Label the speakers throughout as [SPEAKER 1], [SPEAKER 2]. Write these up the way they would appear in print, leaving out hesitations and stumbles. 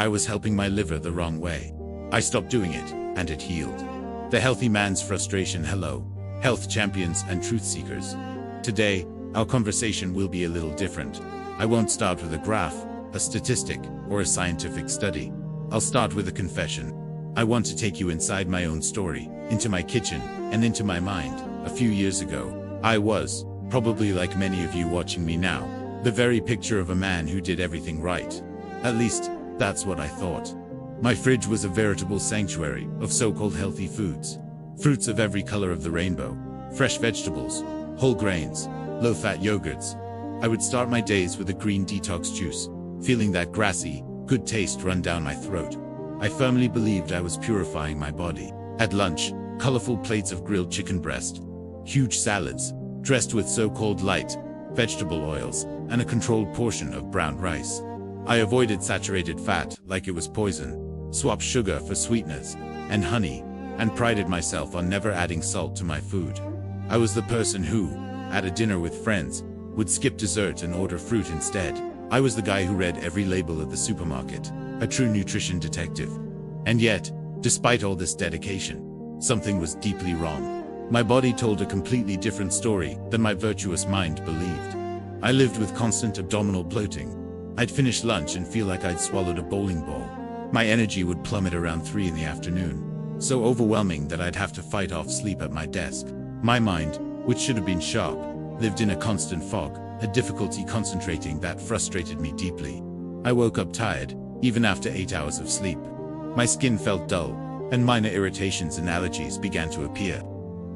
[SPEAKER 1] I was helping my liver the wrong way. I stopped doing it, and it healed. The healthy man's frustration. Hello, health champions and truth seekers. Today, our conversation will be a little different. I won't start with a graph, a statistic, or a scientific study. I'll start with a confession. I want to take you inside my own story, into my kitchen, and into my mind. A few years ago, I was, probably like many of you watching me now, the very picture of a man who did everything right. At least, that's what I thought. My fridge was a veritable sanctuary of so-called healthy foods. Fruits of every color of the rainbow, fresh vegetables, whole grains, low-fat yogurts. I would start my days with a green detox juice, feeling that grassy, good taste run down my throat. I firmly believed I was purifying my body. At lunch, colorful plates of grilled chicken breast, huge salads, dressed with so-called light vegetable oils, and a controlled portion of brown rice. I avoided saturated fat like it was poison, swapped sugar for sweeteners and honey, and prided myself on never adding salt to my food. I was the person who, at a dinner with friends, would skip dessert and order fruit instead. I was the guy who read every label at the supermarket, a true nutrition detective. And yet, despite all this dedication, something was deeply wrong. My body told a completely different story than my virtuous mind believed. I lived with constant abdominal bloating. I'd finish lunch and feel like I'd swallowed a bowling ball. My energy would plummet around 3 in the afternoon, so overwhelming that I'd have to fight off sleep at my desk. My mind, which should have been sharp, lived in a constant fog, a difficulty concentrating that frustrated me deeply. I woke up tired, even after 8 hours of sleep. My skin felt dull, and minor irritations and allergies began to appear.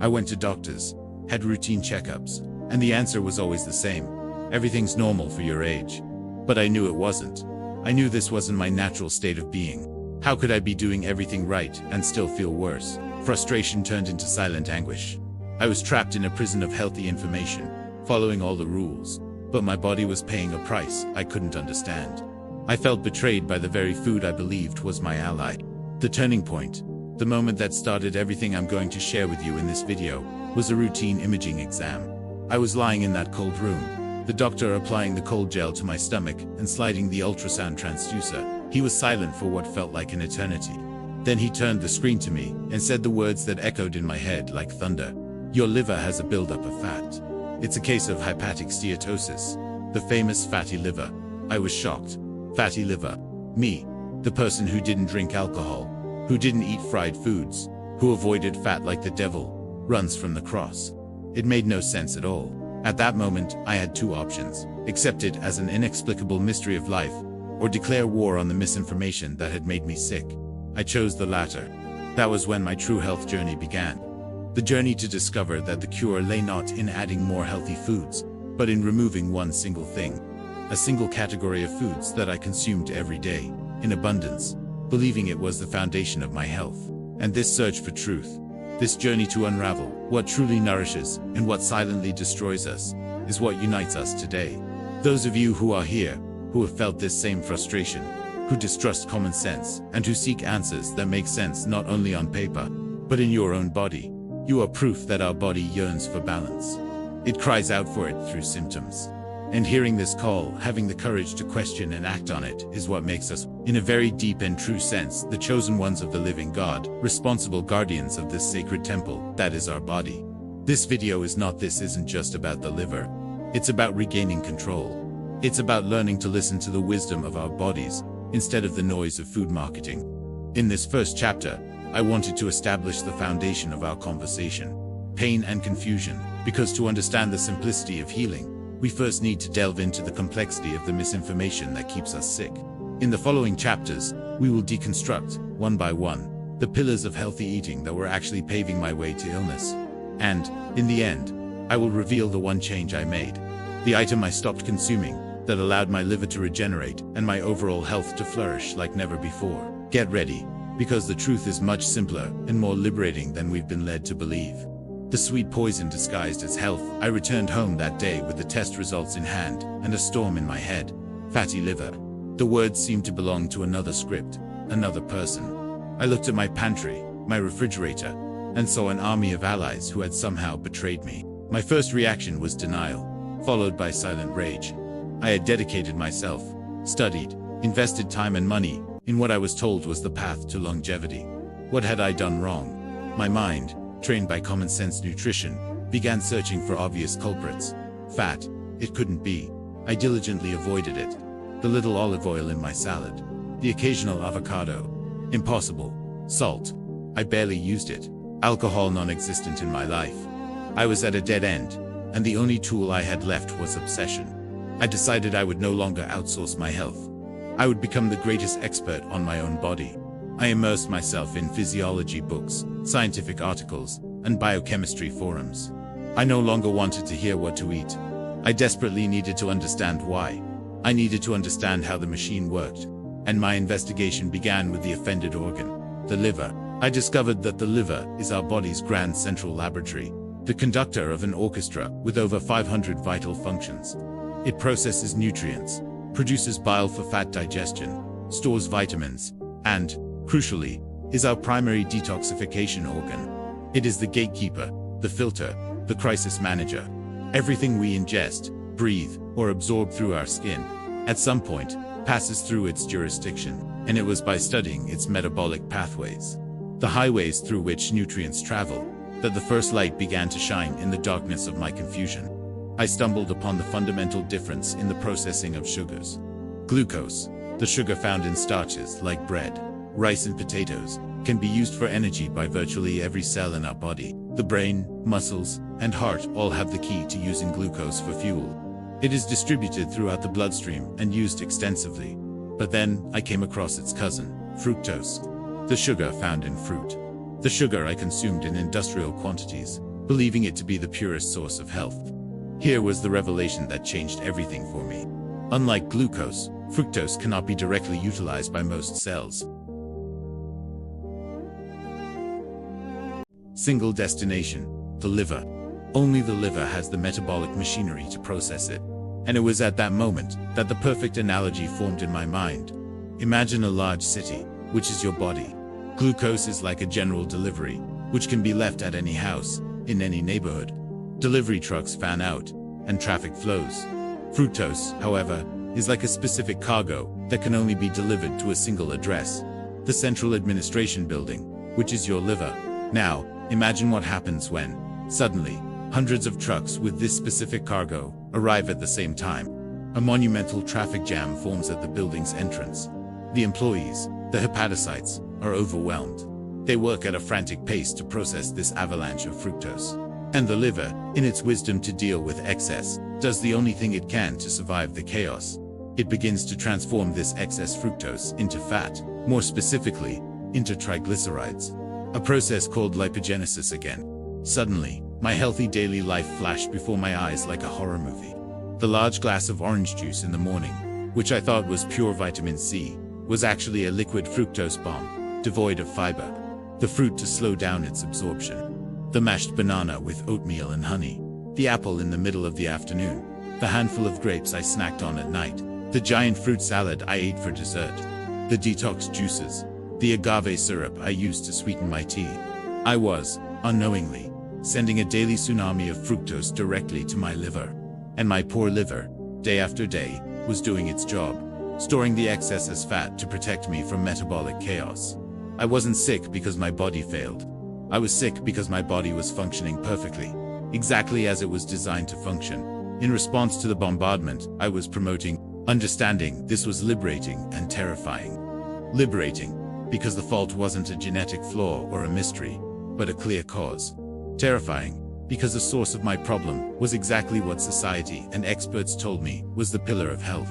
[SPEAKER 1] I went to doctors, had routine checkups, and the answer was always the same. Everything's normal for your age. But I knew it wasn't. I knew this wasn't my natural state of being. How could I be doing everything right and still feel worse? Frustration turned into silent anguish. I was trapped in a prison of healthy information, following all the rules, but my body was paying a price I couldn't understand. I felt betrayed by the very food I believed was my ally. The turning point, the moment that started everything I'm going to share with you in this video, was a routine imaging exam. I was lying in that cold room, the doctor applying the cold gel to my stomach and sliding the ultrasound transducer. He was silent for what felt like an eternity. Then he turned the screen to me and said the words that echoed in my head like thunder. Your liver has a buildup of fat. It's a case of hepatic steatosis, the famous fatty liver. I was shocked. Fatty liver. Me, the person who didn't drink alcohol, who didn't eat fried foods, who avoided fat like the devil runs from the cross. It made no sense at all. At that moment, I had two options: accept it as an inexplicable mystery of life, or declare war on the misinformation that had made me sick. I chose the latter. That was when my true health journey began. The journey to discover that the cure lay not in adding more healthy foods, but in removing one single thing. A single category of foods that I consumed every day, in abundance, believing it was the foundation of my health. And this search for truth, this journey to unravel what truly nourishes and what silently destroys us, is what unites us today. Those of you who are here, who have felt this same frustration, who distrust common sense, and who seek answers that make sense not only on paper, but in your own body, you are proof that our body yearns for balance. It cries out for it through symptoms. And hearing this call, having the courage to question and act on it, is what makes us, in a very deep and true sense, the chosen ones of the living God, responsible guardians of this sacred temple that is our body. This video isn't just about the liver. It's about regaining control. It's about learning to listen to the wisdom of our bodies, instead of the noise of food marketing. In this first chapter, I wanted to establish the foundation of our conversation: pain and confusion, because to understand the simplicity of healing, we first need to delve into the complexity of the misinformation that keeps us sick. In the following chapters, we will deconstruct, one by one, the pillars of healthy eating that were actually paving my way to illness. And, in the end, I will reveal the one change I made, the item I stopped consuming, that allowed my liver to regenerate and my overall health to flourish like never before. Get ready, because the truth is much simpler and more liberating than we've been led to believe. The sweet poison disguised as health. I returned home that day with the test results in hand and a storm in my head. Fatty liver. The words seemed to belong to another script, another person. I looked at my pantry, my refrigerator, and saw an army of allies who had somehow betrayed me. My first reaction was denial, followed by silent rage. I had dedicated myself, studied, invested time and money, in what I was told was the path to longevity. What had I done wrong? My mind, trained by common sense nutrition, began searching for obvious culprits. Fat, it couldn't be. I diligently avoided it. The little olive oil in my salad. The occasional avocado. Impossible. Salt. I barely used it. Alcohol non-existent in my life. I was at a dead end, and the only tool I had left was obsession. I decided I would no longer outsource my health. I would become the greatest expert on my own body. I immersed myself in physiology books, scientific articles, and biochemistry forums. I no longer wanted to hear what to eat. I desperately needed to understand why. I needed to understand how the machine worked. And my investigation began with the offended organ, the liver. I discovered that the liver is our body's grand central laboratory, the conductor of an orchestra with over 500 vital functions. It processes nutrients, produces bile for fat digestion, stores vitamins, and, crucially, is our primary detoxification organ. It is the gatekeeper, the filter, the crisis manager. Everything we ingest, breathe, or absorb through our skin, at some point, passes through its jurisdiction, and it was by studying its metabolic pathways, the highways through which nutrients travel, that the first light began to shine in the darkness of my confusion. I stumbled upon the fundamental difference in the processing of sugars. Glucose, the sugar found in starches like bread, rice and potatoes, can be used for energy by virtually every cell in our body. The brain, muscles, and heart all have the key to using glucose for fuel. It is distributed throughout the bloodstream and used extensively. But then, I came across its cousin, fructose, the sugar found in fruit. The sugar I consumed in industrial quantities, believing it to be the purest source of health. Here was the revelation that changed everything for me. Unlike glucose, fructose cannot be directly utilized by most cells. Single destination, the liver. Only the liver has the metabolic machinery to process it. And it was at that moment that the perfect analogy formed in my mind. Imagine a large city, which is your body. Glucose is like a general delivery, which can be left at any house, in any neighborhood. Delivery trucks fan out, and traffic flows. Fructose, however, is like a specific cargo that can only be delivered to a single address, the central administration building, which is your liver. Now, imagine what happens when, suddenly, hundreds of trucks with this specific cargo arrive at the same time. A monumental traffic jam forms at the building's entrance. The employees, the hepatocytes, are overwhelmed. They work at a frantic pace to process this avalanche of fructose. And the liver, in its wisdom to deal with excess, does the only thing it can to survive the chaos. It begins to transform this excess fructose into fat, more specifically, into triglycerides. A process called lipogenesis again. Suddenly, my healthy daily life flashed before my eyes like a horror movie. The large glass of orange juice in the morning, which I thought was pure vitamin C, was actually a liquid fructose bomb, devoid of fiber. The fruit to slow down its absorption. The mashed banana with oatmeal and honey. The apple in the middle of the afternoon. The handful of grapes I snacked on at night. The giant fruit salad I ate for dessert. The detox juices. The agave syrup I used to sweeten my tea. I was, unknowingly, sending a daily tsunami of fructose directly to my liver. And my poor liver, day after day, was doing its job, storing the excess as fat to protect me from metabolic chaos. I wasn't sick because my body failed. I was sick because my body was functioning perfectly, exactly as it was designed to function. In response to the bombardment, I was promoting understanding. This was liberating and terrifying. Liberating, because the fault wasn't a genetic flaw or a mystery, but a clear cause. Terrifying, because the source of my problem was exactly what society and experts told me was the pillar of health.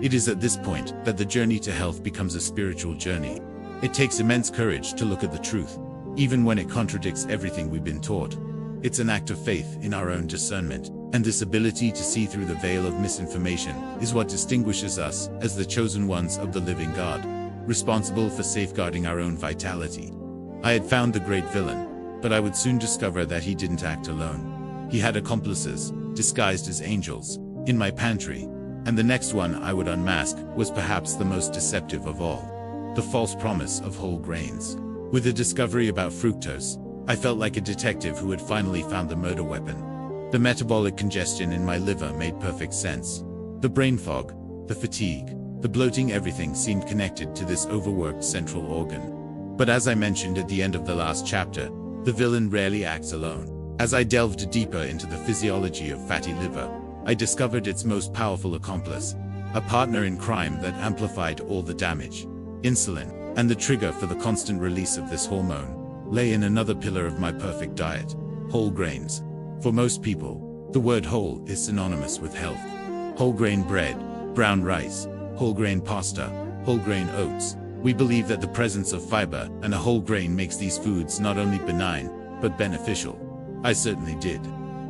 [SPEAKER 1] It is at this point that the journey to health becomes a spiritual journey. It takes immense courage to look at the truth, even when it contradicts everything we've been taught. It's an act of faith in our own discernment, and this ability to see through the veil of misinformation is what distinguishes us as the chosen ones of the living God, responsible for safeguarding our own vitality. I had found the great villain, but I would soon discover that he didn't act alone. He had accomplices, disguised as angels, in my pantry, and the next one I would unmask was perhaps the most deceptive of all. The false promise of whole grains. With the discovery about fructose, I felt like a detective who had finally found the murder weapon. The metabolic congestion in my liver made perfect sense. The brain fog, the fatigue, The bloating everything seemed connected to this overworked central organ. But as I mentioned at the end of the last chapter, the villain rarely acts alone. As I delved deeper into the physiology of fatty liver, I discovered its most powerful accomplice, a partner in crime that amplified all the damage. Insulin, and the trigger for the constant release of this hormone, lay in another pillar of my perfect diet: whole grains. For most people, the word whole is synonymous with health. Whole grain bread, brown rice, whole grain pasta, whole grain oats. We believe that the presence of fiber and a whole grain makes these foods not only benign, but beneficial. I certainly did.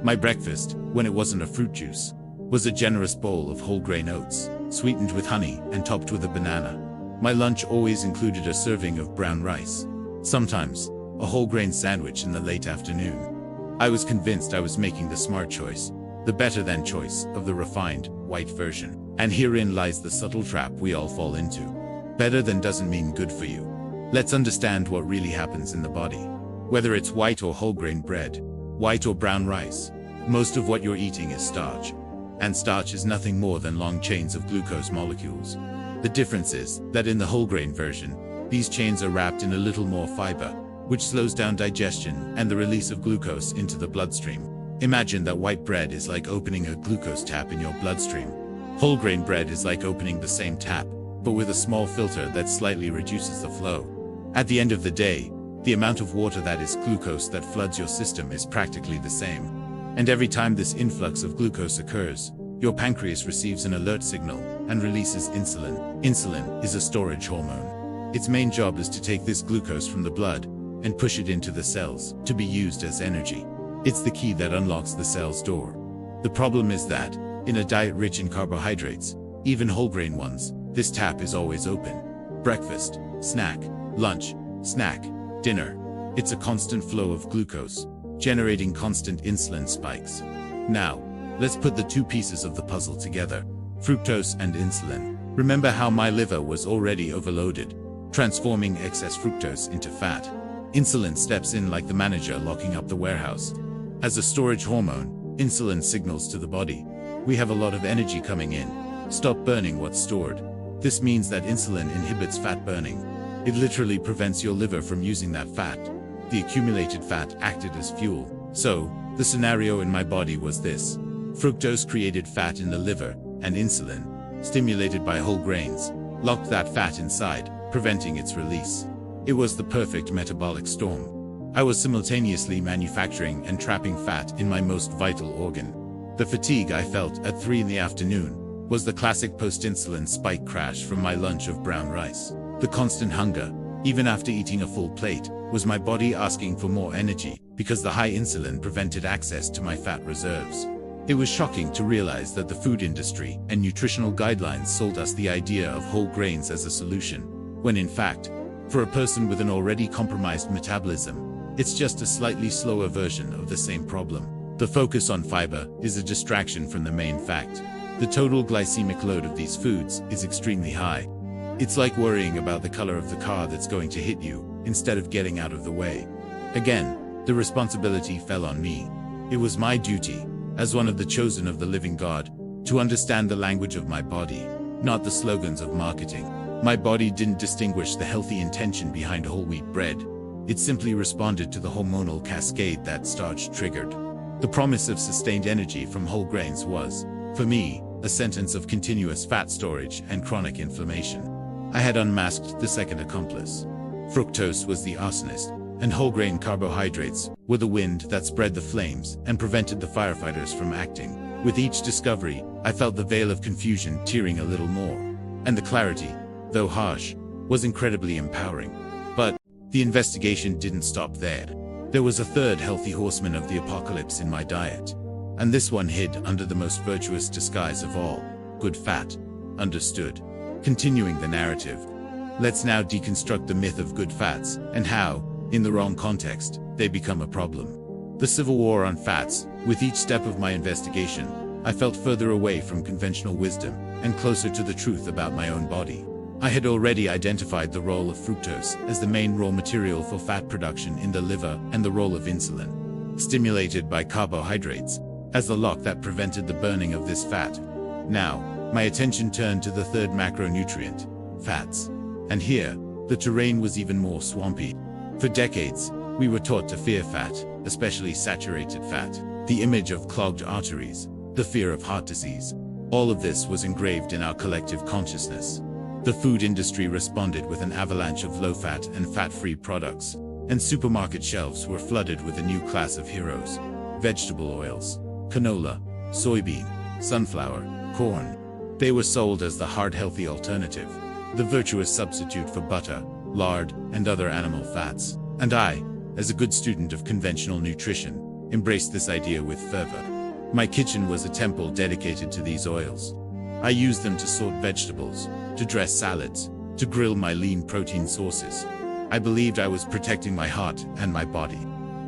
[SPEAKER 1] My breakfast, when it wasn't a fruit juice, was a generous bowl of whole grain oats, sweetened with honey and topped with a banana. My lunch always included a serving of brown rice, sometimes a whole grain sandwich in the late afternoon. I was convinced I was making the smart choice, the better than choice of the refined, white version. And herein lies the subtle trap we all fall into. Better than doesn't mean good for you. Let's understand what really happens in the body. Whether it's white or whole grain bread, white or brown rice, most of what you're eating is starch. And starch is nothing more than long chains of glucose molecules. The difference is that in the whole grain version, these chains are wrapped in a little more fiber, which slows down digestion and the release of glucose into the bloodstream. Imagine that white bread is like opening a glucose tap in your bloodstream. Whole grain bread is like opening the same tap, but with a small filter that slightly reduces the flow. At the end of the day, the amount of water that is glucose that floods your system is practically the same. And every time this influx of glucose occurs, your pancreas receives an alert signal and releases insulin. Insulin is a storage hormone. Its main job is to take this glucose from the blood and push it into the cells to be used as energy. It's the key that unlocks the cell's door. The problem is that, in a diet rich in carbohydrates, even whole grain ones, this tap is always open. Breakfast, snack, lunch, snack, dinner. It's a constant flow of glucose, generating constant insulin spikes. Now, let's put the two pieces of the puzzle together: fructose and insulin. Remember how my liver was already overloaded, transforming excess fructose into fat. Insulin steps in like the manager locking up the warehouse. As a storage hormone, insulin signals to the body, we have a lot of energy coming in. Stop burning what's stored. This means that insulin inhibits fat burning. It literally prevents your liver from using that fat. The accumulated fat acted as fuel. So, the scenario in my body was this: fructose created fat in the liver, and insulin, stimulated by whole grains, locked that fat inside, preventing its release. It was the perfect metabolic storm. I was simultaneously manufacturing and trapping fat in my most vital organ. The fatigue I felt at 3 in the afternoon was the classic post-insulin spike crash from my lunch of brown rice. The constant hunger, even after eating a full plate, was my body asking for more energy because the high insulin prevented access to my fat reserves. It was shocking to realize that the food industry and nutritional guidelines sold us the idea of whole grains as a solution, when in fact, for a person with an already compromised metabolism, it's just a slightly slower version of the same problem. The focus on fiber is a distraction from the main fact. The total glycemic load of these foods is extremely high. It's like worrying about the color of the car that's going to hit you, instead of getting out of the way. Again, the responsibility fell on me. It was my duty, as one of the chosen of the living God, to understand the language of my body, not the slogans of marketing. My body didn't distinguish the healthy intention behind whole wheat bread. It simply responded to the hormonal cascade that starch triggered. The promise of sustained energy from whole grains was, for me, a sentence of continuous fat storage and chronic inflammation. I had unmasked the second accomplice. Fructose was the arsonist, and whole grain carbohydrates were the wind that spread the flames and prevented the firefighters from acting. With each discovery, I felt the veil of confusion tearing a little more, and the clarity, though harsh, was incredibly empowering. But the investigation didn't stop there. There was a third healthy horseman of the apocalypse in my diet, and this one hid under the most virtuous disguise of all: good fat. Understood. Continuing the narrative, let's now deconstruct the myth of good fats and how, in the wrong context, they become a problem. The civil war on fats. With each step of my investigation, I felt further away from conventional wisdom and closer to the truth about my own body. I had already identified the role of fructose as the main raw material for fat production in the liver and the role of insulin, stimulated by carbohydrates, as the lock that prevented the burning of this fat. Now, my attention turned to the third macronutrient, fats. And here, the terrain was even more swampy. For decades, we were taught to fear fat, especially saturated fat, the image of clogged arteries, the fear of heart disease. All of this was engraved in our collective consciousness. The food industry responded with an avalanche of low-fat and fat-free products, and supermarket shelves were flooded with a new class of heroes: vegetable oils, canola, soybean, sunflower, corn. They were sold as the heart-healthy alternative, the virtuous substitute for butter, lard, and other animal fats. And I, as a good student of conventional nutrition, embraced this idea with fervor. My kitchen was a temple dedicated to these oils. I used them to sort vegetables, to dress salads, to grill my lean protein sources. I believed I was protecting my heart and my body.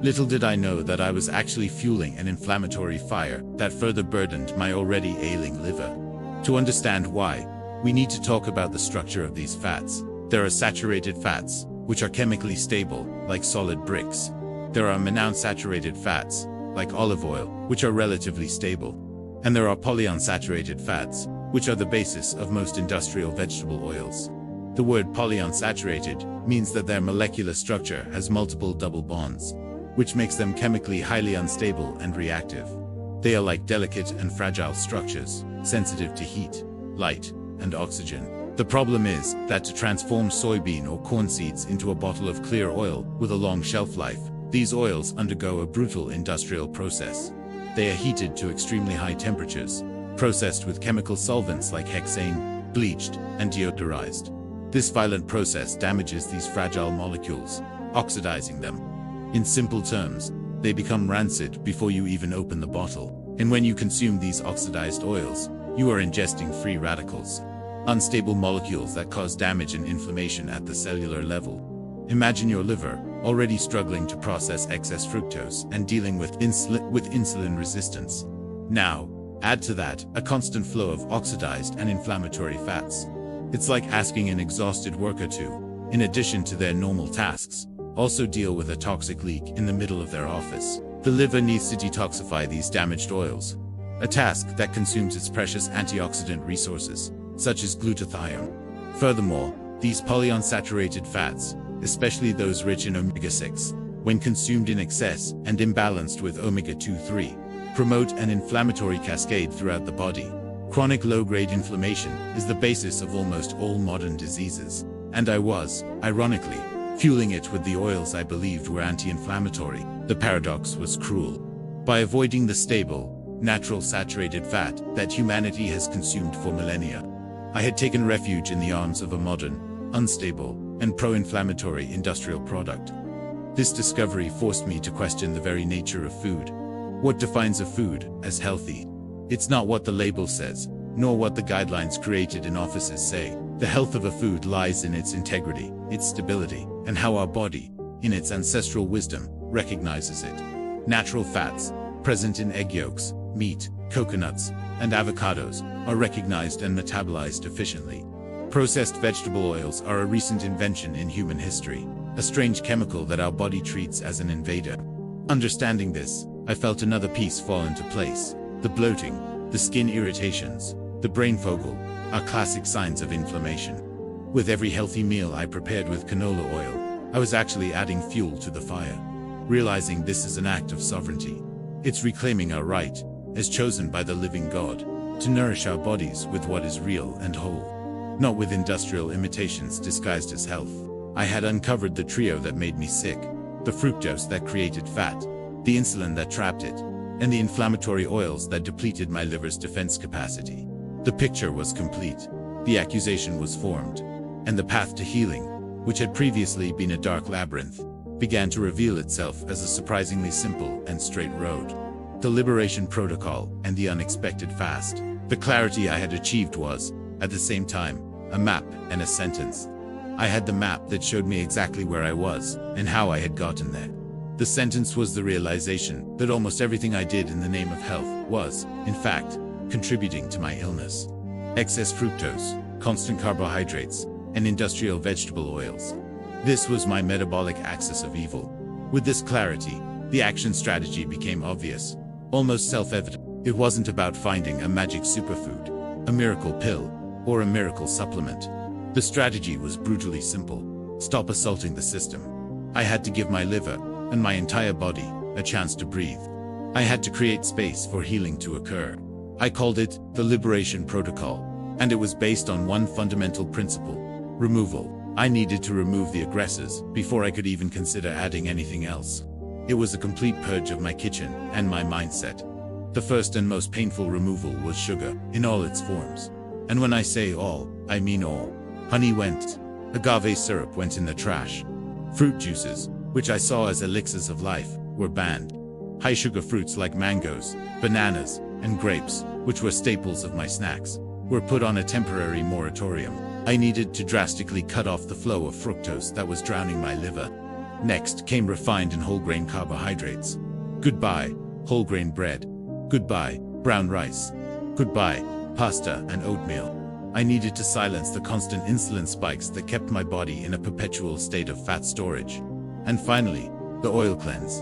[SPEAKER 1] Little did I know that I was actually fueling an inflammatory fire that further burdened my already ailing liver. To understand why, we need to talk about the structure of these fats. There are saturated fats, which are chemically stable, like solid bricks. There are monounsaturated fats, like olive oil, which are relatively stable. And there are polyunsaturated fats, which are the basis of most industrial vegetable oils. The word polyunsaturated means that their molecular structure has multiple double bonds, which makes them chemically highly unstable and reactive. They are like delicate and fragile structures, sensitive to heat, light, and oxygen. The problem is that to transform soybean or corn seeds into a bottle of clear oil with a long shelf life, these oils undergo a brutal industrial process. They are heated to extremely high temperatures, processed with chemical solvents like hexane, bleached, and deodorized. This violent process damages these fragile molecules, oxidizing them. In simple terms, they become rancid before you even open the bottle. And when you consume these oxidized oils, you are ingesting free radicals, unstable molecules that cause damage and inflammation at the cellular level. Imagine your liver, already struggling to process excess fructose and dealing with insulin resistance. Now, add to that a constant flow of oxidized and inflammatory fats. It's like asking an exhausted worker to, in addition to their normal tasks, also deal with a toxic leak in the middle of their office. The liver needs to detoxify these damaged oils, a task that consumes its precious antioxidant resources, such as glutathione. Furthermore, these polyunsaturated fats, especially those rich in omega-6, when consumed in excess and imbalanced with omega-2-3, promote an inflammatory cascade throughout the body. Chronic low-grade inflammation is the basis of almost all modern diseases, and I was, ironically, fueling it with the oils I believed were anti-inflammatory. The paradox was cruel. By avoiding the stable, natural saturated fat that humanity has consumed for millennia, I had taken refuge in the arms of a modern, unstable, and pro-inflammatory industrial product. This discovery forced me to question the very nature of food. What defines a food as healthy? It's not what the label says, nor what the guidelines created in offices say. The health of a food lies in its integrity, its stability, and how our body, in its ancestral wisdom, recognizes it. Natural fats, present in egg yolks, meat, coconuts, and avocados, are recognized and metabolized efficiently. Processed vegetable oils are a recent invention in human history, a strange chemical that our body treats as an invader. Understanding this, I felt another piece fall into place. The bloating, the skin irritations, the brain foggle are classic signs of inflammation. With every healthy meal I prepared with canola oil, I was actually adding fuel to the fire. Realizing this is an act of sovereignty. It's reclaiming our right, as chosen by the living God, to nourish our bodies with what is real and whole, not with industrial imitations disguised as health. I had uncovered the trio that made me sick: the fructose that created fat, the insulin that trapped it, and the inflammatory oils that depleted my liver's defense capacity. The picture was complete. The accusation was formed, and the path to healing, which had previously been a dark labyrinth, began to reveal itself as a surprisingly simple and straight road. The liberation protocol and the unexpected fast. The clarity I had achieved was, at the same time, a map and a sentence. I had the map that showed me exactly where I was and how I had gotten there. The sentence was the realization that almost everything I did in the name of health was, in fact, contributing to my illness. Excess fructose, constant carbohydrates, and industrial vegetable oils. This was my metabolic axis of evil. With this clarity, the action strategy became obvious, almost self-evident. It wasn't about finding a magic superfood. a miracle pill, or a miracle supplement. The strategy was brutally simple: stop assaulting the system. I had to give my liver, and my entire body, a chance to breathe. I had to create space for healing to occur. I called it the Liberation Protocol, and it was based on one fundamental principle: removal. I needed to remove the aggressors before I could even consider adding anything else. It was a complete purge of my kitchen and my mindset. The first and most painful removal was sugar, in all its forms. And when I say all, I mean all. Honey went. Agave syrup went in the trash. Fruit juices, which I saw as elixirs of life, were banned. High-sugar fruits like mangoes, bananas, and grapes, which were staples of my snacks, were put on a temporary moratorium. I needed to drastically cut off the flow of fructose that was drowning my liver. Next came refined and whole grain carbohydrates. Goodbye, whole grain bread. Goodbye, brown rice. Goodbye, pasta and oatmeal. I needed to silence the constant insulin spikes that kept my body in a perpetual state of fat storage. And finally, the oil cleanse.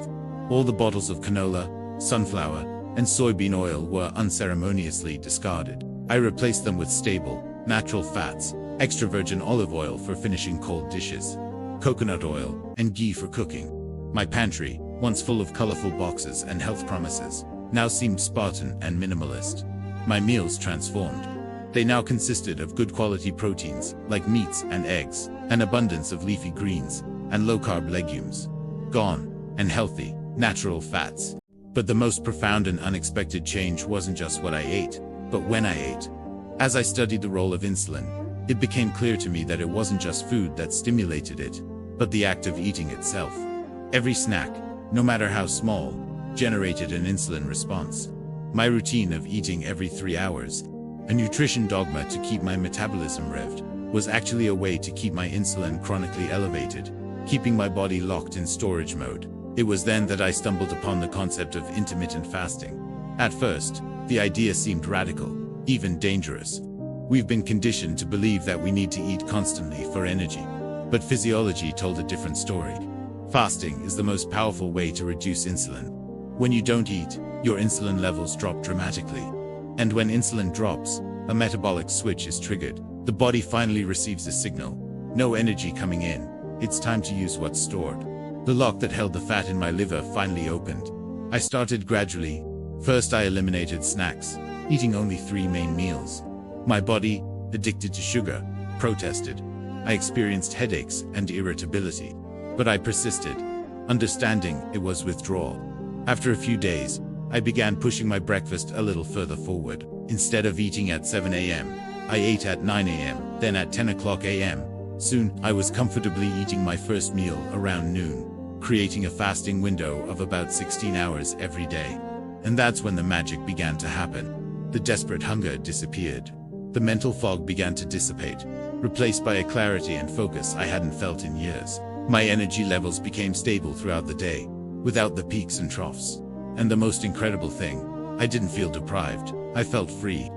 [SPEAKER 1] All the bottles of canola, sunflower, and soybean oil were unceremoniously discarded. I replaced them with stable, natural fats, extra virgin olive oil for finishing cold dishes, coconut oil, and ghee for cooking. My pantry, once full of colorful boxes and health promises, now seemed Spartan and minimalist. My meals transformed. They now consisted of good quality proteins, like meats and eggs, an abundance of leafy greens, and low-carb legumes. Gone, and healthy, natural fats. But the most profound and unexpected change wasn't just what I ate, but when I ate. As I studied the role of insulin, it became clear to me that it wasn't just food that stimulated it, but the act of eating itself. Every snack, no matter how small, generated an insulin response. My routine of eating every 3 hours, a nutrition dogma to keep my metabolism revved, was actually a way to keep my insulin chronically elevated, keeping my body locked in storage mode. It was then that I stumbled upon the concept of intermittent fasting. At first, the idea seemed radical, even dangerous. We've been conditioned to believe that we need to eat constantly for energy. But physiology told a different story. Fasting is the most powerful way to reduce insulin. When you don't eat, your insulin levels drop dramatically. And when insulin drops, a metabolic switch is triggered. The body finally receives a signal. No energy coming in. It's time to use what's stored. The lock that held the fat in my liver finally opened. I started gradually. First, I eliminated snacks, eating only 3 main meals. My body, addicted to sugar, protested. I experienced headaches and irritability. But I persisted, understanding it was withdrawal. After a few days, I began pushing my breakfast a little further forward. Instead of eating at 7 a.m., I ate at 9 a.m., then at 10 o'clock a.m. Soon, I was comfortably eating my first meal around noon, creating a fasting window of about 16 hours every day. And that's when the magic began to happen. The desperate hunger disappeared. The mental fog began to dissipate, replaced by a clarity and focus I hadn't felt in years. My energy levels became stable throughout the day, without the peaks and troughs. And the most incredible thing, I didn't feel deprived. I felt free.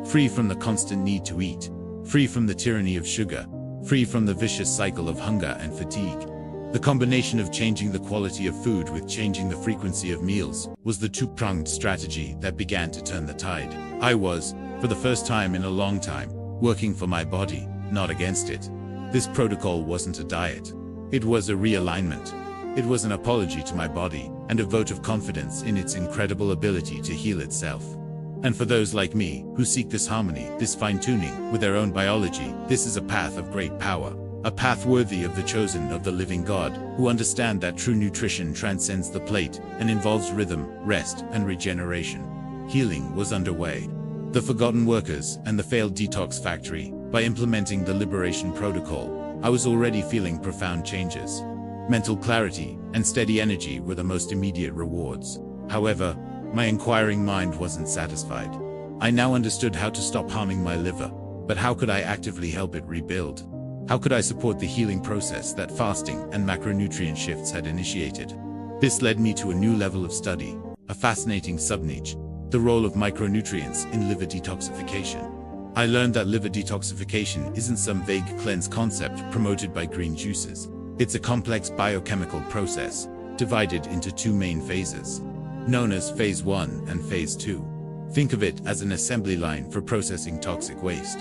[SPEAKER 1] Free from the constant need to eat. Free from the tyranny of sugar. Free from the vicious cycle of hunger and fatigue. The combination of changing the quality of food with changing the frequency of meals was the two-pronged strategy that began to turn the tide. I was, for the first time in a long time, working for my body, not against it. This protocol wasn't a diet. It was a realignment. It was an apology to my body and a vote of confidence in its incredible ability to heal itself. And for those like me who seek this harmony, this fine-tuning with their own biology, this is a path of great power. A path worthy of the chosen of the living God, who understand that true nutrition transcends the plate and involves rhythm, rest, and regeneration. Healing was underway. The forgotten workers and the failed detox factory. By implementing the Liberation Protocol, I was already feeling profound changes. Mental clarity and steady energy were the most immediate rewards. However, my inquiring mind wasn't satisfied. I now understood how to stop harming my liver, but how could I actively help it rebuild? How could I support the healing process that fasting and macronutrient shifts had initiated? This led me to a new level of study, a fascinating subniche, the role of micronutrients in liver detoxification. I learned that liver detoxification isn't some vague cleanse concept promoted by green juices. It's a complex biochemical process, divided into 2 main phases, known as Phase 1 and Phase 2. Think of it as an assembly line for processing toxic waste.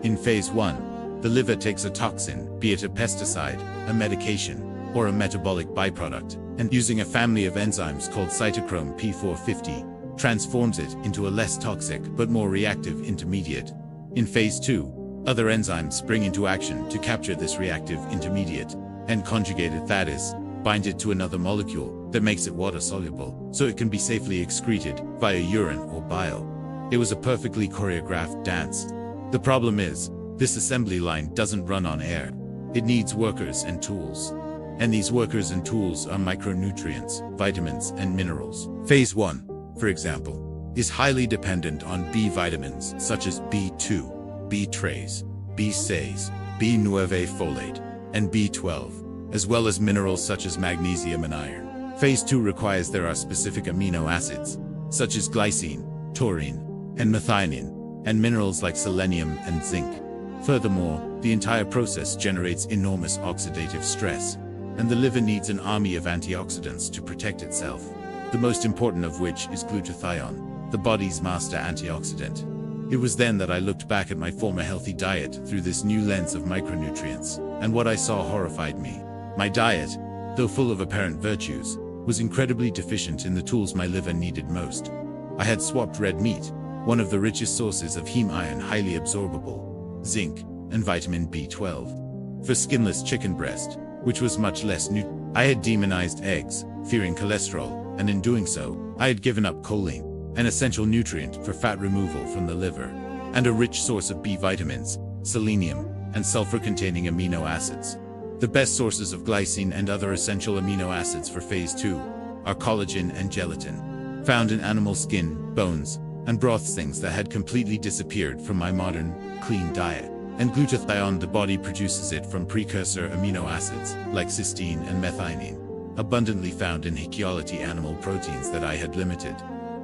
[SPEAKER 1] In phase 1, the liver takes a toxin, be it a pesticide, a medication, or a metabolic byproduct, and using a family of enzymes called cytochrome P450, transforms it into a less toxic but more reactive intermediate. In phase 2, other enzymes spring into action to capture this reactive intermediate and conjugate it, that is, bind it to another molecule that makes it water-soluble, so it can be safely excreted via urine or bile. It was a perfectly choreographed dance. The problem is, this assembly line doesn't run on air. It needs workers and tools. And these workers and tools are micronutrients, vitamins, and minerals. Phase 1, for example, is highly dependent on B vitamins such as B2, B-trace, B6, B9 folate, and B12, as well as minerals such as magnesium and iron. Phase 2 requires there are specific amino acids, such as glycine, taurine, and methionine, and minerals like selenium and zinc. Furthermore, the entire process generates enormous oxidative stress, and the liver needs an army of antioxidants to protect itself, the most important of which is glutathione, the body's master antioxidant. It was then that I looked back at my former healthy diet through this new lens of micronutrients, and what I saw horrified me. My diet, though full of apparent virtues, was incredibly deficient in the tools my liver needed most. I had swapped red meat, one of the richest sources of heme iron highly absorbable, zinc, and vitamin B12, for skinless chicken breast, which was much less I had demonized eggs, fearing cholesterol, and in doing so, I had given up choline, an essential nutrient for fat removal from the liver, and a rich source of B vitamins, selenium, and sulfur-containing amino acids. The best sources of glycine and other essential amino acids for phase 2 are collagen and gelatin, found in animal skin, bones, and broth, things that had completely disappeared from my modern, clean diet. And glutathione, the body produces it from precursor amino acids, like cysteine and methionine, abundantly found in high-quality animal proteins that I had limited.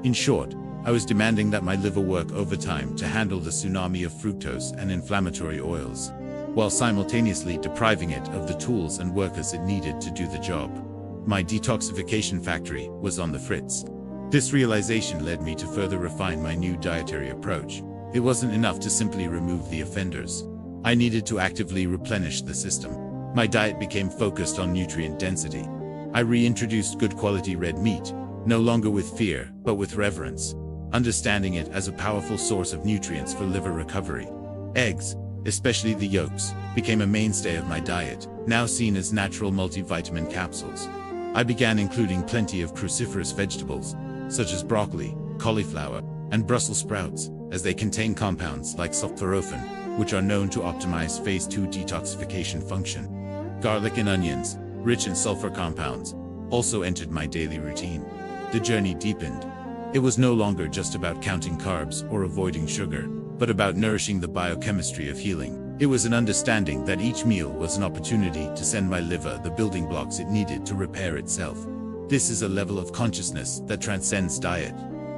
[SPEAKER 1] In short, I was demanding that my liver work overtime to handle the tsunami of fructose and inflammatory oils, while simultaneously depriving it of the tools and workers it needed to do the job. My detoxification factory was on the fritz. This realization led me to further refine my new dietary approach. It wasn't enough to simply remove the offenders. I needed to actively replenish the system. My diet became focused on nutrient density. I reintroduced good quality red meat, no longer with fear, but with reverence, understanding it as a powerful source of nutrients for liver recovery. Eggs, especially the yolks, became a mainstay of my diet, now seen as natural multivitamin capsules. I began including plenty of cruciferous vegetables, such as broccoli, cauliflower, and Brussels sprouts, as they contain compounds like sulforaphane, which are known to optimize phase 2 detoxification function. Garlic and onions, rich in sulfur compounds, also entered my daily routine. The journey deepened. It was no longer just about counting carbs or avoiding sugar, but about nourishing the biochemistry of healing. It was an understanding that each meal was an opportunity to send my liver the building blocks it needed to repair itself. This is a level of consciousness that transcends diet.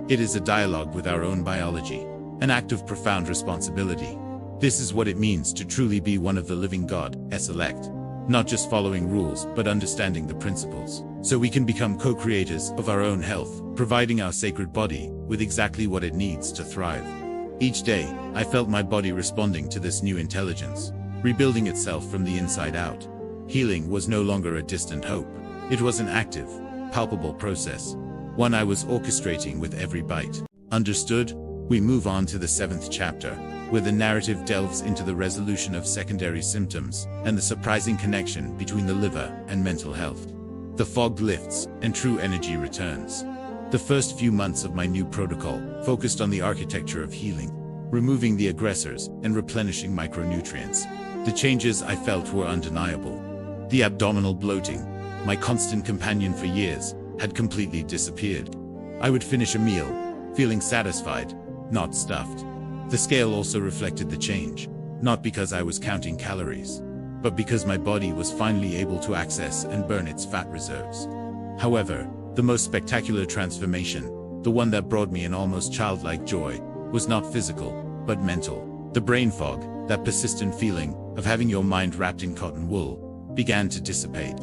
[SPEAKER 1] It is a dialogue with our own biology, an act of profound responsibility. This is what it means to truly be one of the living God's elect, not just following rules but understanding the principles, so we can become co-creators of our own health, providing our sacred body with exactly what it needs to thrive. Each day, I felt my body responding to this new intelligence, rebuilding itself from the inside out. Healing was no longer a distant hope. It was an active, palpable process, one I was orchestrating with every bite. Understood? We move on to the 7th chapter, where the narrative delves into the resolution of secondary symptoms and the surprising connection between the liver and mental health. The fog lifts and true energy returns. The first few months of my new protocol focused on the architecture of healing, removing the aggressors and replenishing micronutrients. The changes I felt were undeniable. The abdominal bloating, my constant companion for years, had completely disappeared. I would finish a meal, feeling satisfied, not stuffed. The scale also reflected the change, not because I was counting calories, but because my body was finally able to access and burn its fat reserves. However, the most spectacular transformation, the one that brought me an almost childlike joy, was not physical, but mental. The brain fog, that persistent feeling of having your mind wrapped in cotton wool, began to dissipate.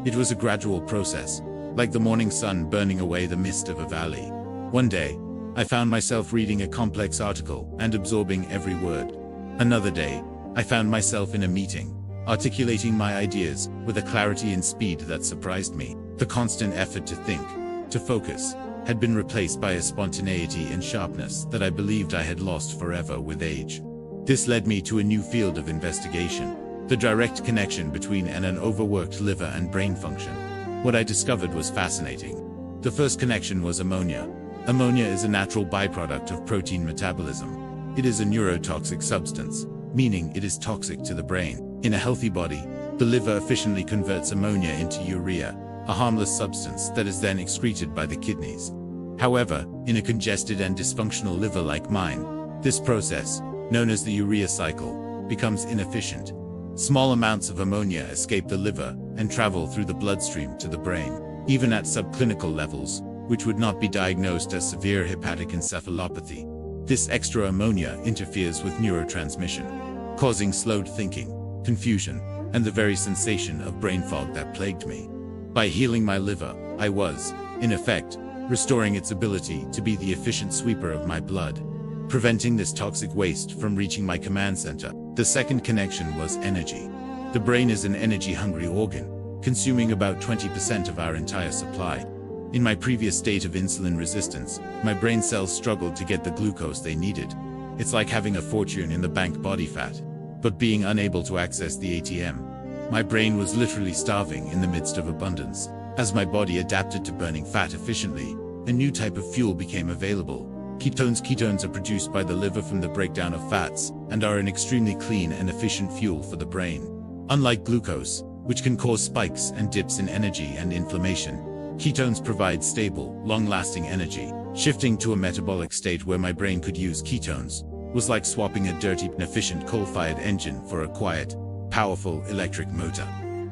[SPEAKER 1] It was a gradual process, like the morning sun burning away the mist of a valley. One day, I found myself reading a complex article and absorbing every word. Another day, I found myself in a meeting, articulating my ideas with a clarity and speed that surprised me. The constant effort to think, to focus, had been replaced by a spontaneity and sharpness that I believed I had lost forever with age. This led me to a new field of investigation, the direct connection between an overworked liver and brain function. What I discovered was fascinating. The first connection was ammonia. Ammonia is a natural byproduct of protein metabolism. It is a neurotoxic substance, meaning it is toxic to the brain. In a healthy body, the liver efficiently converts ammonia into urea, a harmless substance that is then excreted by the kidneys. However, in a congested and dysfunctional liver like mine, this process, known as the urea cycle, becomes inefficient. Small amounts of ammonia escape the liver and travel through the bloodstream to the brain, even at subclinical levels, which would not be diagnosed as severe hepatic encephalopathy. This extra ammonia interferes with neurotransmission, causing slowed thinking, confusion, and the very sensation of brain fog that plagued me. By healing my liver, I was, in effect, restoring its ability to be the efficient sweeper of my blood, preventing this toxic waste from reaching my command center. The second connection was energy. The brain is an energy-hungry organ, consuming about 20% of our entire supply. In my previous state of insulin resistance, my brain cells struggled to get the glucose they needed. It's like having a fortune in the bank body fat, but being unable to access the ATM. My brain was literally starving in the midst of abundance. As my body adapted to burning fat efficiently, a new type of fuel became available. Ketones. Ketones are produced by the liver from the breakdown of fats, and are an extremely clean and efficient fuel for the brain. Unlike glucose, which can cause spikes and dips in energy and inflammation, ketones provide stable, long-lasting energy. Shifting to a metabolic state where my brain could use ketones was like swapping a dirty, inefficient coal-fired engine for a quiet, powerful electric motor.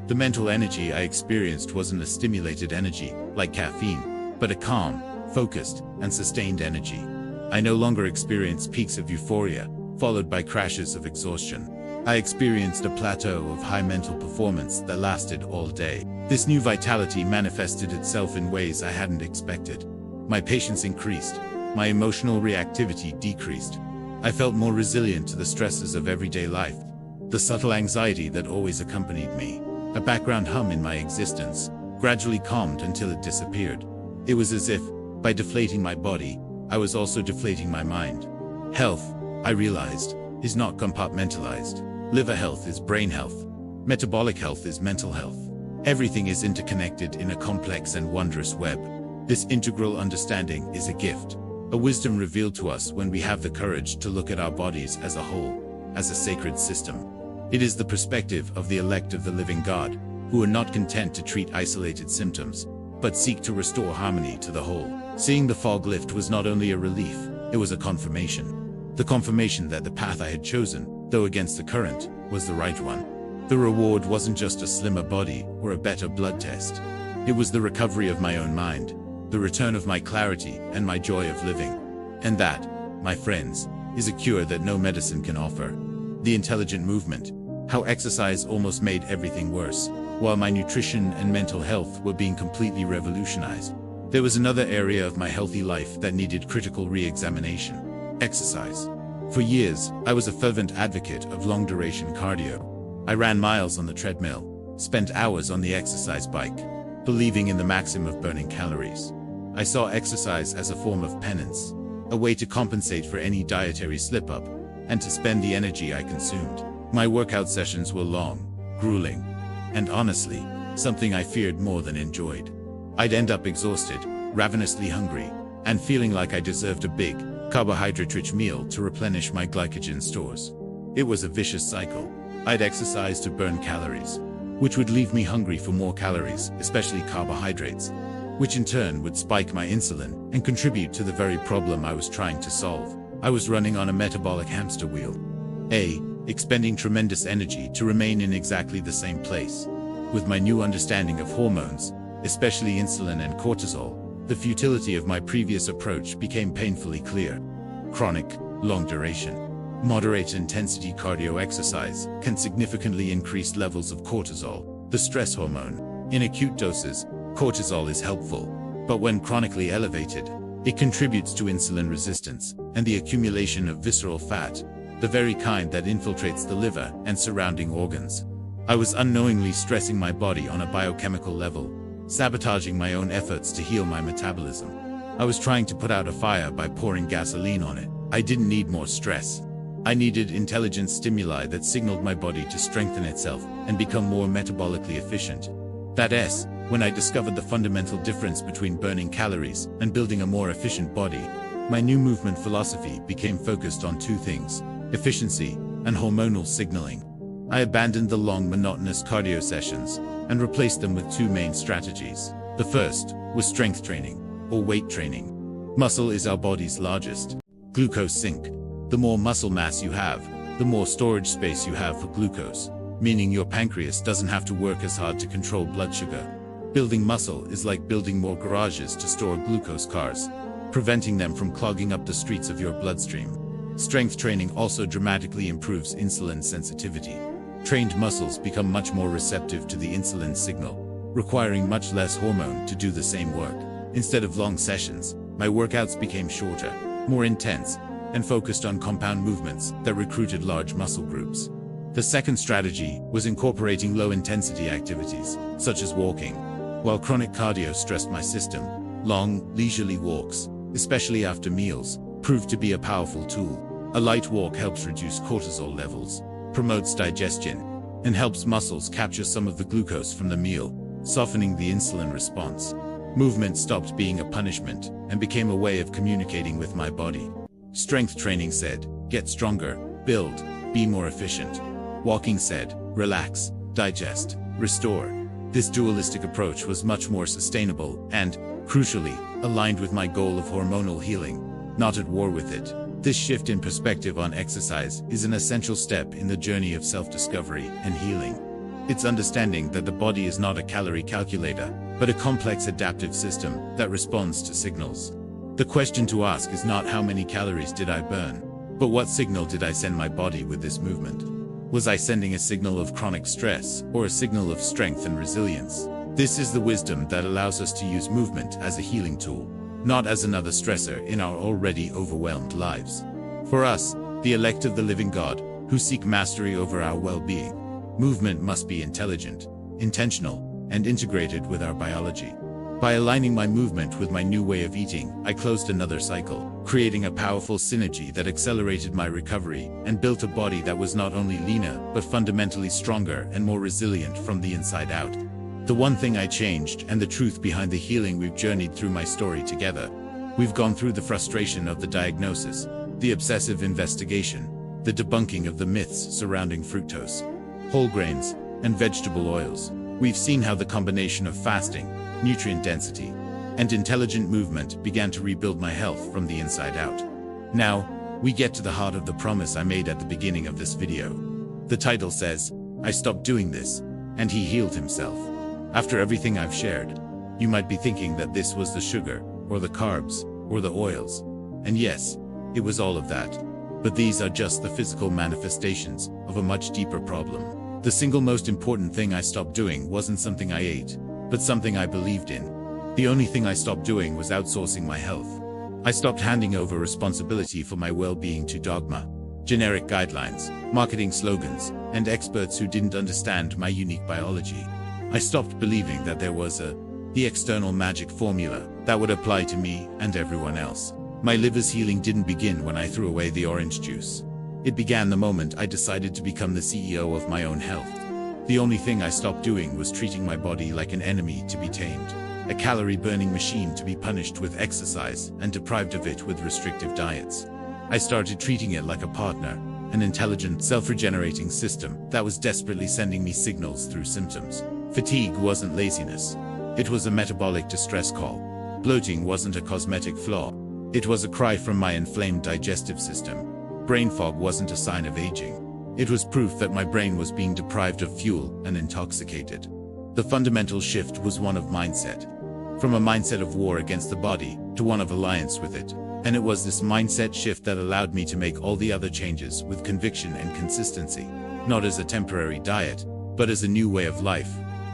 [SPEAKER 1] The mental energy I experienced wasn't a stimulated energy, like caffeine, but a calm, focused, and sustained energy. I no longer experienced peaks of euphoria, followed by crashes of exhaustion. I experienced a plateau of high mental performance that lasted all day. This new vitality manifested itself in ways I hadn't expected. My patience increased, my emotional reactivity decreased. I felt more resilient to the stresses of everyday life. The subtle anxiety that always accompanied me, a background hum in my existence, gradually calmed until it disappeared. It was as if, by deflating my body, I was also deflating my mind. Health, I realized, is not compartmentalized. Liver health is brain health. Metabolic health is mental health. Everything is interconnected in a complex and wondrous web. This integral understanding is a gift, a wisdom revealed to us when we have the courage to look at our bodies as a whole, as a sacred system. It is the perspective of the elect of the living God, who are not content to treat isolated symptoms, but seek to restore harmony to the whole. Seeing the fog lift was not only a relief, it was a confirmation. The confirmation that the path I had chosen, though against the current, was the right one. The reward wasn't just a slimmer body or a better blood test. It was the recovery of my own mind, the return of my clarity and my joy of living. And that, my friends, is a cure that no medicine can offer. The intelligent movement, how exercise almost made everything worse, while my nutrition and mental health were being completely revolutionized. There was another area of my healthy life that needed critical re-examination: exercise. For years, I was a fervent advocate of long-duration cardio. I ran miles on the treadmill, spent hours on the exercise bike, believing in the maxim of burning calories. I saw exercise as a form of penance, a way to compensate for any dietary slip-up, and to spend the energy I consumed. My workout sessions were long, grueling, and honestly, something I feared more than enjoyed. I'd end up exhausted, ravenously hungry, and feeling like I deserved a big, carbohydrate-rich meal to replenish my glycogen stores. It was a vicious cycle. I'd exercise to burn calories, which would leave me hungry for more calories, especially carbohydrates, which in turn would spike my insulin and contribute to the very problem I was trying to solve. I was running on a metabolic hamster wheel. Expending tremendous energy to remain in exactly the same place. With my new understanding of hormones, especially insulin and cortisol, the futility of my previous approach became painfully clear. Chronic, long-duration, moderate-intensity cardio exercise can significantly increase levels of cortisol, the stress hormone. In acute doses, cortisol is helpful, but when chronically elevated, It contributes to insulin resistance and the accumulation of visceral fat, the very kind that infiltrates the liver and surrounding organs. I was unknowingly stressing my body on a biochemical level, sabotaging my own efforts to heal my metabolism. I was trying to put out a fire by pouring gasoline on it. I didn't need more stress. I needed intelligent stimuli that signaled my body to strengthen itself and become more metabolically efficient. That's when I discovered the fundamental difference between burning calories and building a more efficient body. My new movement philosophy became focused on two things: efficiency and hormonal signaling. I abandoned the long, monotonous cardio sessions and replaced them with two main strategies. The first was strength training, or weight training. Muscle is our body's largest glucose sink. The more muscle mass you have, the more storage space you have for glucose, meaning your pancreas doesn't have to work as hard to control blood sugar. Building muscle is like building more garages to store glucose cars, preventing them from clogging up the streets of your bloodstream. Strength training also dramatically improves insulin sensitivity. Trained muscles become much more receptive to the insulin signal, requiring much less hormone to do the same work. Instead of long sessions, my workouts became shorter, more intense, and focused on compound movements that recruited large muscle groups. The second strategy was incorporating low-intensity activities, such as walking. While chronic cardio stressed my system, long, leisurely walks, especially after meals, proved to be a powerful tool. A light walk helps reduce cortisol levels, promotes digestion, and helps muscles capture some of the glucose from the meal, softening the insulin response. Movement stopped being a punishment and became a way of communicating with my body. Strength training said, get stronger, build, be more efficient. Walking said, relax, digest, restore. This dualistic approach was much more sustainable and, crucially, aligned with my goal of hormonal healing, not at war with it. This shift in perspective on exercise is an essential step in the journey of self-discovery and healing. It's understanding that the body is not a calorie calculator, but a complex adaptive system that responds to signals. The question to ask is not how many calories did I burn, but what signal did I send my body with this movement? Was I sending a signal of chronic stress or a signal of strength and resilience? This is the wisdom that allows us to use movement as a healing tool, not as another stressor in our already overwhelmed lives. For us, the elect of the living God, who seek mastery over our well-being, movement must be intelligent, intentional, and integrated with our biology. By aligning my movement with my new way of eating, I closed another cycle, creating a powerful synergy that accelerated my recovery and built a body that was not only leaner, but fundamentally stronger and more resilient from the inside out. The one thing I changed, and the truth behind the healing we've journeyed through my story together. We've gone through the frustration of the diagnosis, the obsessive investigation, the debunking of the myths surrounding fructose, whole grains, and vegetable oils. We've seen how the combination of fasting, nutrient density, and intelligent movement began to rebuild my health from the inside out. Now, we get to the heart of the promise I made at the beginning of this video. The title says, I stopped doing this, and he healed himself. After everything I've shared, you might be thinking that this was the sugar, or the carbs, or the oils. And yes, it was all of that. But these are just the physical manifestations of a much deeper problem. The single most important thing I stopped doing wasn't something I ate, but something I believed in. The only thing I stopped doing was outsourcing my health. I stopped handing over responsibility for my well-being to dogma, generic guidelines, marketing slogans, and experts who didn't understand my unique biology. I stopped believing that there was the external magic formula that would apply to me and everyone else. My liver's healing didn't begin when I threw away the orange juice. It began the moment I decided to become the CEO of my own health. The only thing I stopped doing was treating my body like an enemy to be tamed, a calorie-burning machine to be punished with exercise and deprived of it with restrictive diets. I started treating it like a partner, an intelligent, self-regenerating system that was desperately sending me signals through symptoms. Fatigue wasn't laziness. It was a metabolic distress call. Bloating wasn't a cosmetic flaw. It was a cry from my inflamed digestive system. Brain fog wasn't a sign of aging. It was proof that my brain was being deprived of fuel and intoxicated. The fundamental shift was one of mindset. From a mindset of war against the body to one of alliance with it. And it was this mindset shift that allowed me to make all the other changes with conviction and consistency, not as a temporary diet, but as a new way of life.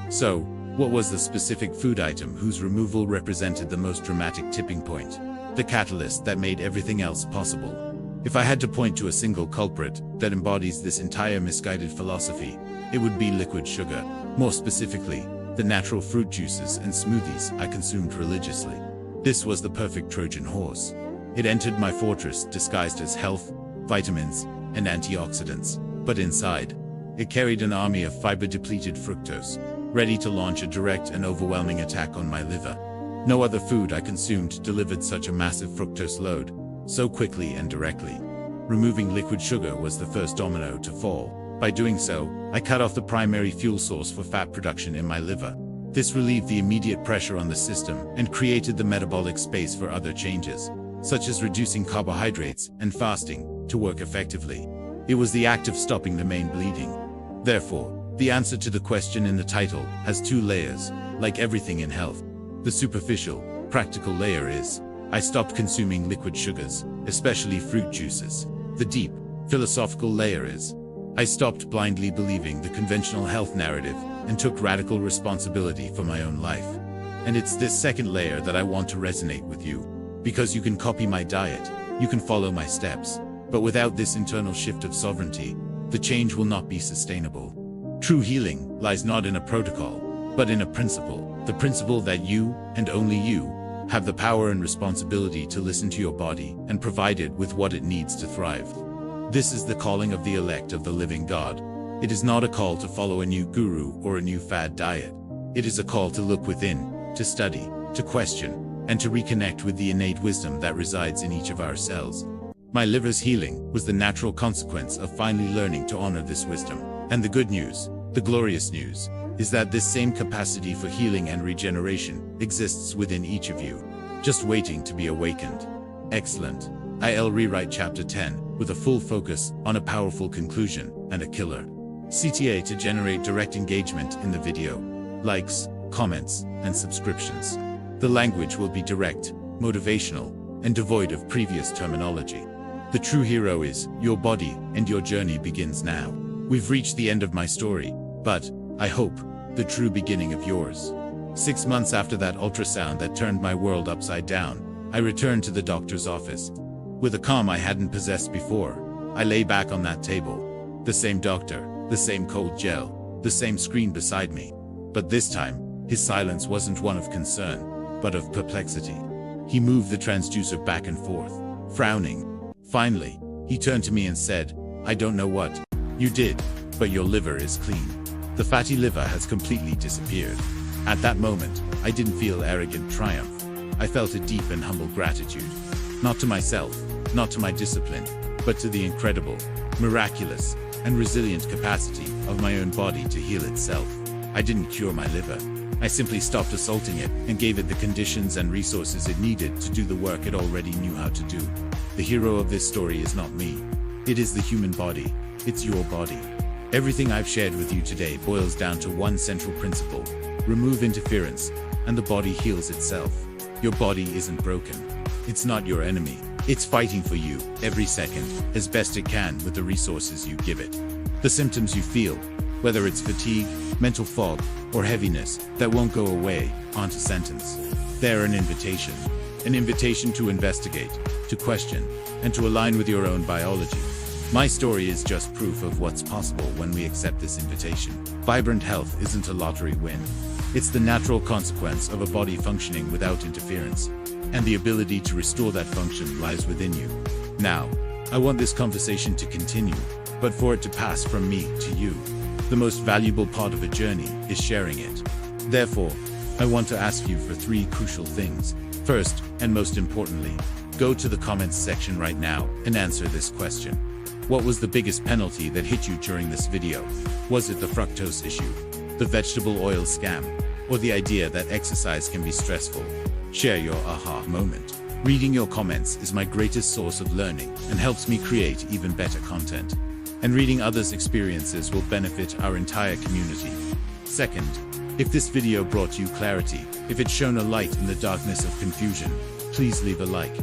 [SPEAKER 1] So, what was the specific food item whose removal represented the most dramatic tipping point? the catalyst that made everything else possible. If I had to point to a single culprit that embodies this entire misguided philosophy, it would be liquid sugar, more specifically, the natural fruit juices and smoothies I consumed religiously. This was the perfect Trojan horse. It entered my fortress disguised as health, vitamins, and antioxidants, but inside, it carried an army of fiber-depleted fructose, ready to launch a direct and overwhelming attack on my liver. No other food I consumed delivered such a massive fructose load, so quickly and directly. Removing liquid sugar was the first domino to fall. By doing so, I cut off the primary fuel source for fat production in my liver. This relieved the immediate pressure on the system and created the metabolic space for other changes, such as reducing carbohydrates and fasting, to work effectively. It was the act of stopping the main bleeding. Therefore, the answer to the question in the title has two layers, like everything in health. The superficial, practical layer is, I stopped consuming liquid sugars, especially fruit juices. The deep, philosophical layer is, I stopped blindly believing the conventional health narrative and took radical responsibility for my own life. And it's this second layer that I want to resonate with you, because you can copy my diet, you can follow my steps, but without this internal shift of sovereignty, the change will not be sustainable. True healing lies not in a protocol, but in a principle, the principle that you, and only you, have the power and responsibility to listen to your body and provide it with what it needs to thrive. This is the calling of the elect of the living God. It is not a call to follow a new guru or a new fad diet. It is a call to look within, to study, to question, and to reconnect with the innate wisdom that resides in each of our cells. My liver's healing was the natural consequence of finally learning to honor this wisdom. And the good news, the glorious news, is that this same capacity for healing and regeneration exists within each of you, just waiting to be awakened. Excellent. I'll rewrite chapter 10 with a full focus on a powerful conclusion and a killer CTA to generate direct engagement in the video, likes, comments, and subscriptions. The language will be direct, motivational, and devoid of previous terminology. The true hero is your body, and your journey begins now. We've reached the end of my story, but, I hope, the true beginning of yours. 6 months after that ultrasound that turned my world upside down, I returned to the doctor's office. With a calm I hadn't possessed before, I lay back on that table. The same doctor, the same cold gel, the same screen beside me. But this time, his silence wasn't one of concern, but of perplexity. He moved the transducer back and forth, frowning. Finally, he turned to me and said, I don't know what you did, but your liver is clean. The fatty liver has completely disappeared. At that moment, I didn't feel arrogant triumph. I felt a deep and humble gratitude. Not to myself, not to my discipline, but to the incredible, miraculous, and resilient capacity of my own body to heal itself. I didn't cure my liver. I simply stopped assaulting it and gave it the conditions and resources it needed to do the work it already knew how to do. The hero of this story is not me. It is the human body. It's your body. Everything I've shared with you today boils down to one central principle. Remove interference, and the body heals itself. Your body isn't broken. It's not your enemy. It's fighting for you, every second, as best it can with the resources you give it. The symptoms you feel, whether it's fatigue, mental fog, or heaviness, that won't go away, aren't a sentence. They're an invitation. An invitation to investigate, to question, and to align with your own biology. My story is just proof of what's possible when we accept this invitation. Vibrant health isn't a lottery win. It's the natural consequence of a body functioning without interference, and the ability to restore that function lies within you. Now, I want this conversation to continue, but for it to pass from me to you. The most valuable part of a journey is sharing it. Therefore, I want to ask you for 3 crucial things. First, and most importantly, go to the comments section right now and answer this question. What was the biggest penalty that hit you during this video? Was it the fructose issue, the vegetable oil scam, or the idea that exercise can be stressful? Share your aha moment. Reading your comments is my greatest source of learning and helps me create even better content. And reading others' experiences will benefit our entire community. Second, if this video brought you clarity, if it shone a light in the darkness of confusion, please leave a like.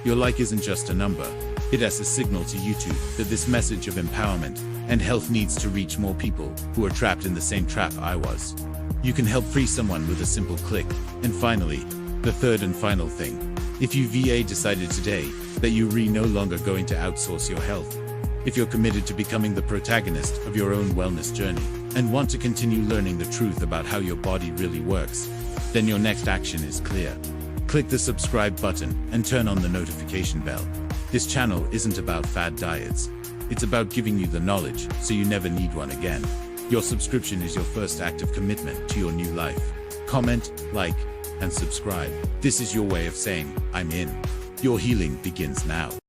[SPEAKER 1] Your like isn't just a number. It has a signal to YouTube that this message of empowerment and health needs to reach more people who are trapped in the same trap I was. You can help free someone with a simple click. And finally, the third and final thing. If you VA decided today that you're no longer going to outsource your health, if you're committed to becoming the protagonist of your own wellness journey and want to continue learning the truth about how your body really works, then your next action is clear. Click the subscribe button and turn on the notification bell. This channel isn't about fad diets. It's about giving you the knowledge so you never need one again. Your subscription is your first act of commitment to your new life. Comment, like, and subscribe. This is your way of saying, I'm in. Your healing begins now.